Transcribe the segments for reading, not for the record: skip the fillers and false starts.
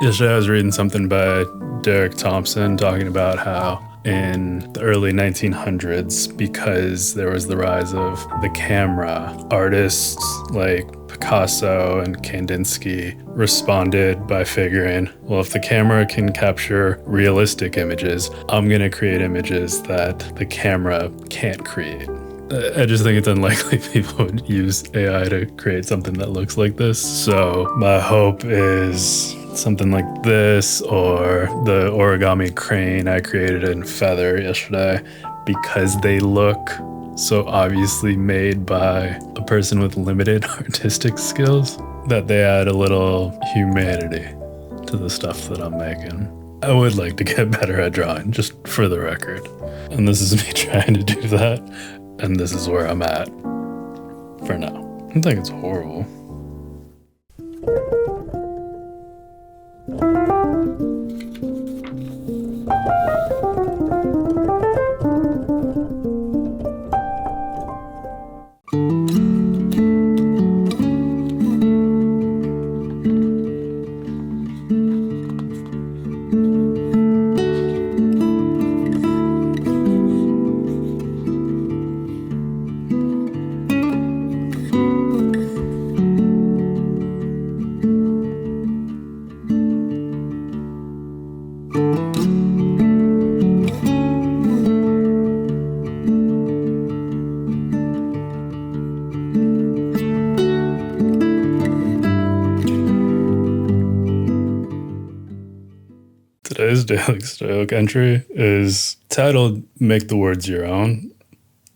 Yesterday I was reading something by Derek Thompson talking about how in the early 1900s, because there was the rise of the camera, artists like Picasso and Kandinsky responded by figuring, well, if the camera can capture realistic images, I'm going to create images that the camera can't create. I just think it's unlikely people would use AI to create something that looks like this. So my hope is something like this, or the origami crane I created in Feather yesterday, because they look so obviously made by a person with limited artistic skills, that they add a little humanity to the stuff that I'm making. I would like to get better at drawing, just for the record. And this is me trying to do that, and this is where I'm at for now. I don't think it's horrible. Today's Daily Stoic entry is titled Make the Words Your Own,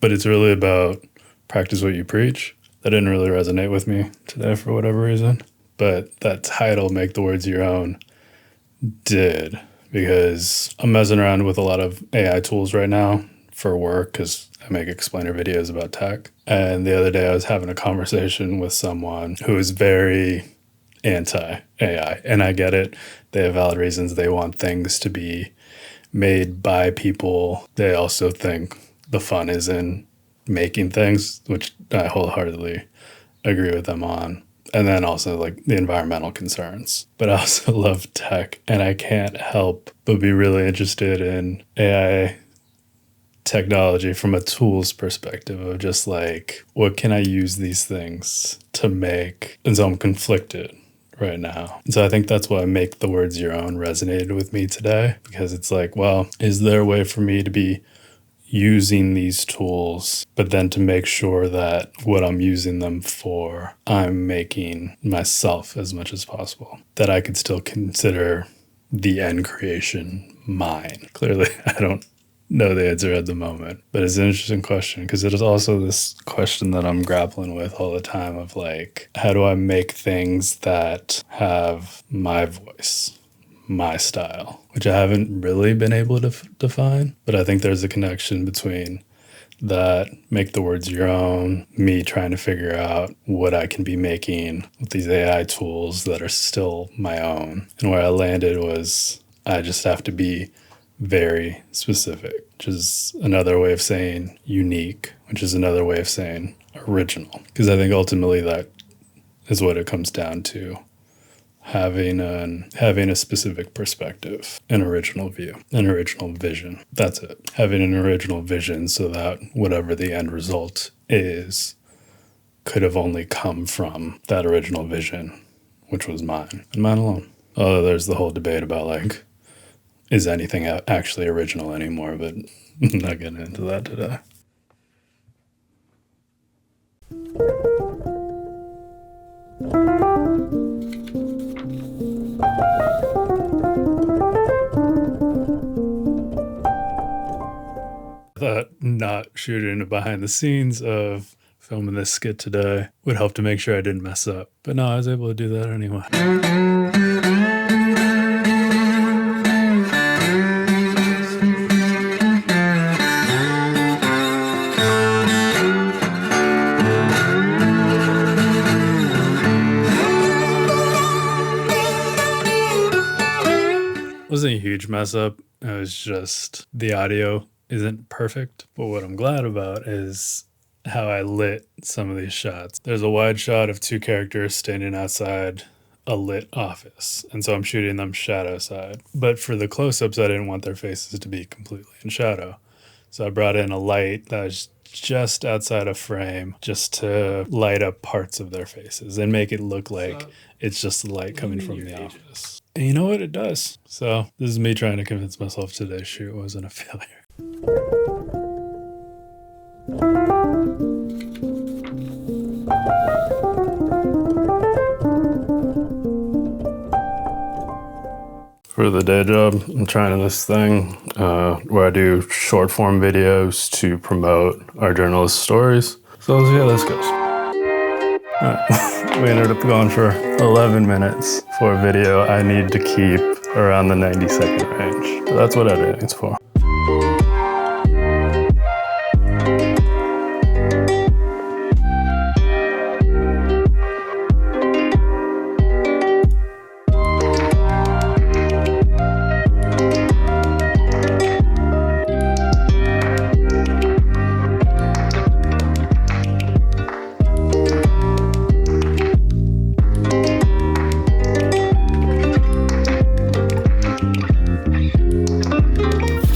but it's really about practice what you preach. That didn't really resonate with me today for whatever reason, but that title, Make the Words Your Own, did, because I'm messing around with a lot of AI tools right now for work because I make explainer videos about tech. And the other day I was having a conversation with someone who is very anti-AI, and I get it. They have valid reasons. They want things to be made by people. They also think the fun is in making things, which I wholeheartedly agree with them on. And then also like the environmental concerns. But I also love tech, and I can't help but be really interested in AI technology from a tools perspective of just like, what can I use these things to make? And so I'm conflicted right now. And so I think that's why Make the Words Your Own resonated with me today, because it's like, well, is there a way for me to be using these tools, but then to make sure that what I'm using them for, I'm making myself as much as possible, that I could still consider the end creation mine? Clearly, I don't know the answer at the moment, but it's an interesting question, because it is also this question that I'm grappling with all the time of like, how do I make things that have my voice, my style, which I haven't really been able to define, but I think there's a connection between that, make the words your own, me trying to figure out what I can be making with these AI tools that are still my own. And where I landed was I just have to be very specific, which is another way of saying unique, which is another way of saying original. Because I think ultimately that is what it comes down to. Having a specific perspective, an original view, an original vision. That's it. Having an original vision so that whatever the end result is could have only come from that original vision, which was mine and mine alone. Although there's the whole debate about like, is anything actually original anymore, but I'm not getting into that today. I thought not shooting behind the scenes of filming this skit today would help to make sure I didn't mess up. But no, I was able to do that anyway. Wasn't a huge mess up. It was just the audio isn't perfect. But what I'm glad about is how I lit some of these shots. There's a wide shot of two characters standing outside a lit office. And so I'm shooting them shadow side. But for the close-ups, I didn't want their faces to be completely in shadow. So I brought in a light that was just outside of frame just to light up parts of their faces and make it look like it's just the light coming from the office. And you know what? It does. So this is me trying to convince myself today's shoot wasn't a failure. For the day job, I'm trying this thing where I do short form videos to promote our journalist stories. So let's see how this goes. All right. We ended up going for 11 minutes for a video I need to keep around the 90-second range. So that's what editing's for.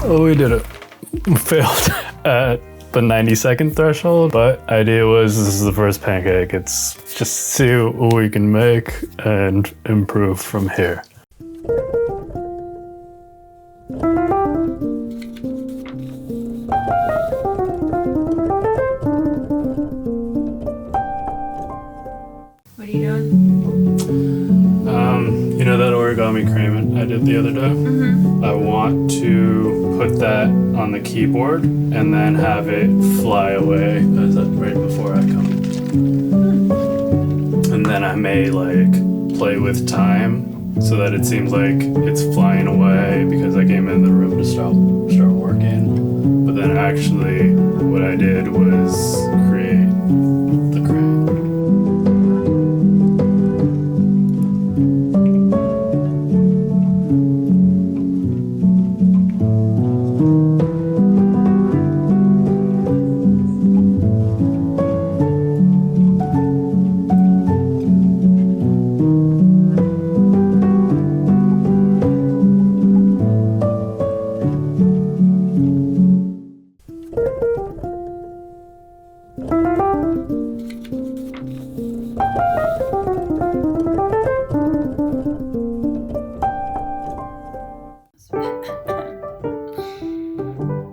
Oh, we did it. We failed at the 90-second threshold, but idea was this is the first pancake. It's just see what we can make and improve from here. What are you doing? You know that origami crane I did the other day? Mm-hmm. I want to put that on the keyboard and then have it fly away as that right before I come. And then I may like play with time so that it seems like it's flying away because I came in the room to start working. But then actually what I did was create the crane.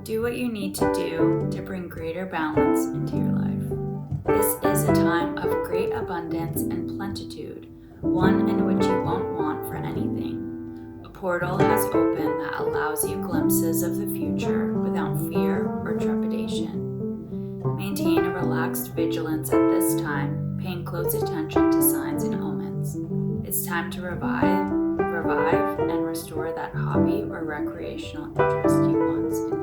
Do what you need to do to bring greater balance into your life. This is a time of great abundance and plenitude, one in which you won't want for anything. A portal has opened that allows you glimpses of the future without fear or trepidation. Maintain a relaxed vigilance at this time, paying close attention to signs and omens. It's time to revive, and restore that hobby or recreational interest you once enjoyed.